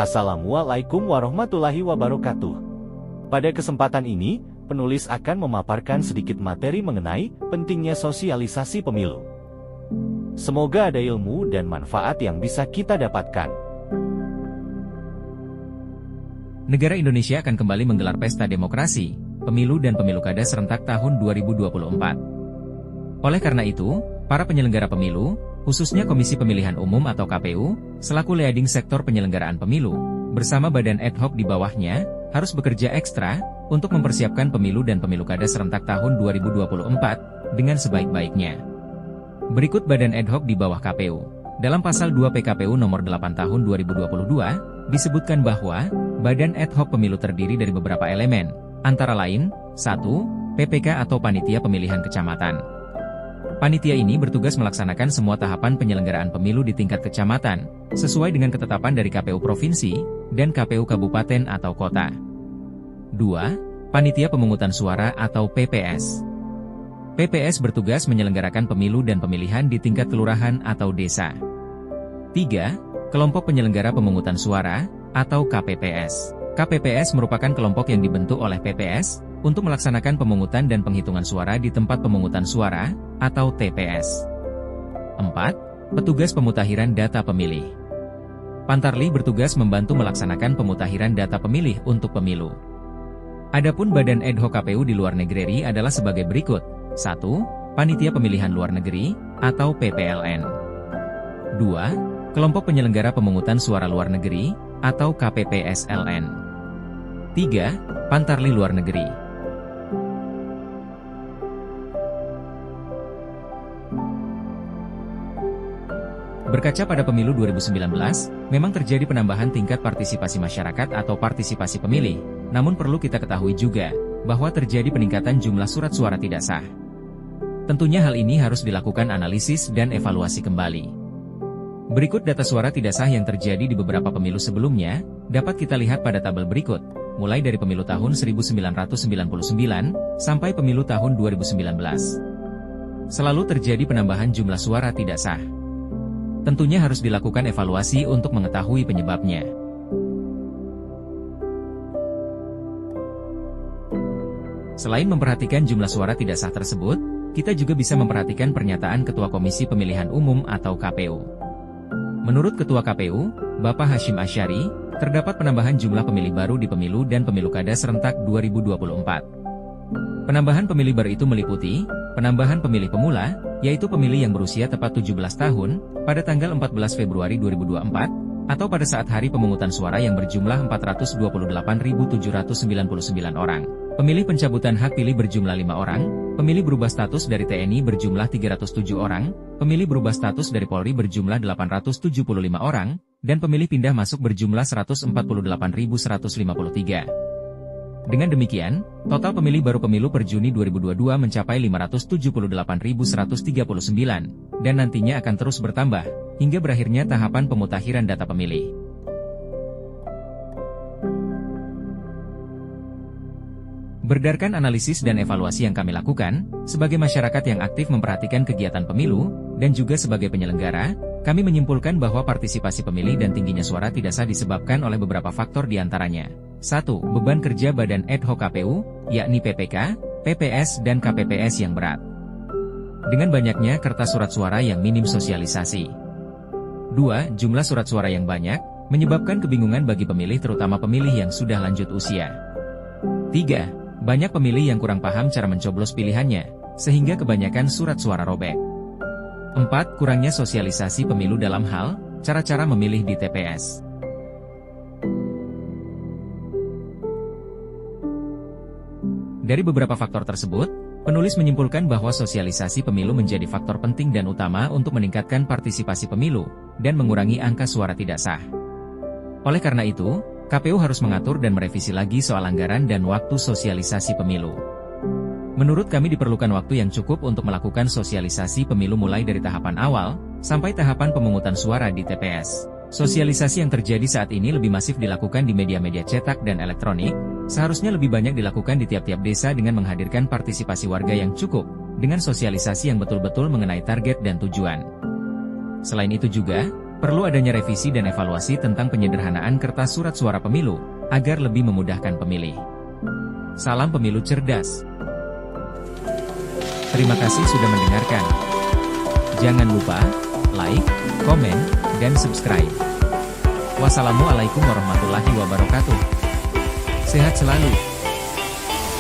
Assalamualaikum warahmatullahi wabarakatuh. Pada kesempatan ini, penulis akan memaparkan sedikit materi mengenai pentingnya sosialisasi pemilu. Semoga ada ilmu dan manfaat yang bisa kita dapatkan. Negara Indonesia akan kembali menggelar pesta demokrasi, pemilu dan pemilu kada serentak tahun 2024. Oleh karena itu, para penyelenggara pemilu, khususnya Komisi Pemilihan Umum atau KPU, selaku leading sektor penyelenggaraan pemilu, bersama badan ad hoc di bawahnya, harus bekerja ekstra untuk mempersiapkan pemilu dan pemilu kada serentak tahun 2024 dengan sebaik-baiknya. Berikut badan ad hoc di bawah KPU. Dalam pasal 2 PKPU nomor 8 tahun 2022, disebutkan bahwa badan ad hoc pemilu terdiri dari beberapa elemen, antara lain, 1. PPK atau Panitia Pemilihan Kecamatan. Panitia ini bertugas melaksanakan semua tahapan penyelenggaraan pemilu di tingkat kecamatan, sesuai dengan ketetapan dari KPU Provinsi, dan KPU Kabupaten atau Kota. 2. Panitia Pemungutan Suara atau PPS. PPS bertugas menyelenggarakan pemilu dan pemilihan di tingkat kelurahan atau desa. 3. Kelompok Penyelenggara Pemungutan Suara, atau KPPS. KPPS merupakan kelompok yang dibentuk oleh PPS, untuk melaksanakan pemungutan dan penghitungan suara di tempat pemungutan suara, atau TPS. 4. Petugas Pemutakhiran Data Pemilih. Pantarli bertugas membantu melaksanakan pemutakhiran data pemilih untuk pemilu. Adapun badan ad hoc KPU di luar negeri adalah sebagai berikut. 1. Panitia Pemilihan Luar Negeri, atau PPLN. 2. Kelompok Penyelenggara Pemungutan Suara Luar Negeri, atau KPPSLN. 3. Pantarli Luar Negeri. Berkaca pada pemilu 2019, memang terjadi penambahan tingkat partisipasi masyarakat atau partisipasi pemilih, namun perlu kita ketahui juga, bahwa terjadi peningkatan jumlah surat suara tidak sah. Tentunya hal ini harus dilakukan analisis dan evaluasi kembali. Berikut data suara tidak sah yang terjadi di beberapa pemilu sebelumnya, dapat kita lihat pada tabel berikut, mulai dari pemilu tahun 1999, sampai pemilu tahun 2019. Selalu terjadi penambahan jumlah suara tidak sah. Tentunya harus dilakukan evaluasi untuk mengetahui penyebabnya. Selain memperhatikan jumlah suara tidak sah tersebut, kita juga bisa memperhatikan pernyataan Ketua Komisi Pemilihan Umum atau KPU. Menurut Ketua KPU, Bapak Hashim Asyari, terdapat penambahan jumlah pemilih baru di pemilu dan pemilu kada serentak 2024. Penambahan pemilih baru itu meliputi, penambahan pemilih pemula, yaitu pemilih yang berusia tepat 17 tahun, pada tanggal 14 Februari 2024, atau pada saat hari pemungutan suara yang berjumlah 428.799 orang. Pemilih pencabutan hak pilih berjumlah 5 orang, pemilih berubah status dari TNI berjumlah 307 orang, pemilih berubah status dari Polri berjumlah 875 orang, dan pemilih pindah masuk berjumlah 148.153. Dengan demikian, total pemilih baru pemilu per Juni 2022 mencapai 578.139, dan nantinya akan terus bertambah, hingga berakhirnya tahapan pemutakhiran data pemilih. Berdasarkan analisis dan evaluasi yang kami lakukan, sebagai masyarakat yang aktif memperhatikan kegiatan pemilu, dan juga sebagai penyelenggara, kami menyimpulkan bahwa partisipasi pemilih dan tingginya suara tidak sah disebabkan oleh beberapa faktor diantaranya. 1. Beban kerja badan ad hoc KPU, yakni PPK, PPS dan KPPS yang berat. Dengan banyaknya kertas surat suara yang minim sosialisasi. 2. Jumlah surat suara yang banyak, menyebabkan kebingungan bagi pemilih terutama pemilih yang sudah lanjut usia. 3. Banyak pemilih yang kurang paham cara mencoblos pilihannya, sehingga kebanyakan surat suara robek. 4. Kurangnya sosialisasi pemilu dalam hal, cara-cara memilih di TPS. Dari beberapa faktor tersebut, penulis menyimpulkan bahwa sosialisasi pemilu menjadi faktor penting dan utama untuk meningkatkan partisipasi pemilu, dan mengurangi angka suara tidak sah. Oleh karena itu, KPU harus mengatur dan merevisi lagi soal anggaran dan waktu sosialisasi pemilu. Menurut kami diperlukan waktu yang cukup untuk melakukan sosialisasi pemilu mulai dari tahapan awal, sampai tahapan pemungutan suara di TPS. Sosialisasi yang terjadi saat ini lebih masif dilakukan di media-media cetak dan elektronik, seharusnya lebih banyak dilakukan di tiap-tiap desa dengan menghadirkan partisipasi warga yang cukup, dengan sosialisasi yang betul-betul mengenai target dan tujuan. Selain itu juga, Perlu adanya revisi dan evaluasi tentang penyederhanaan kertas surat suara pemilu, agar lebih memudahkan pemilih. Salam pemilu cerdas. Terima kasih sudah mendengarkan. Jangan lupa like, komen, dan subscribe. Wassalamualaikum warahmatullahi wabarakatuh. Sehat selalu.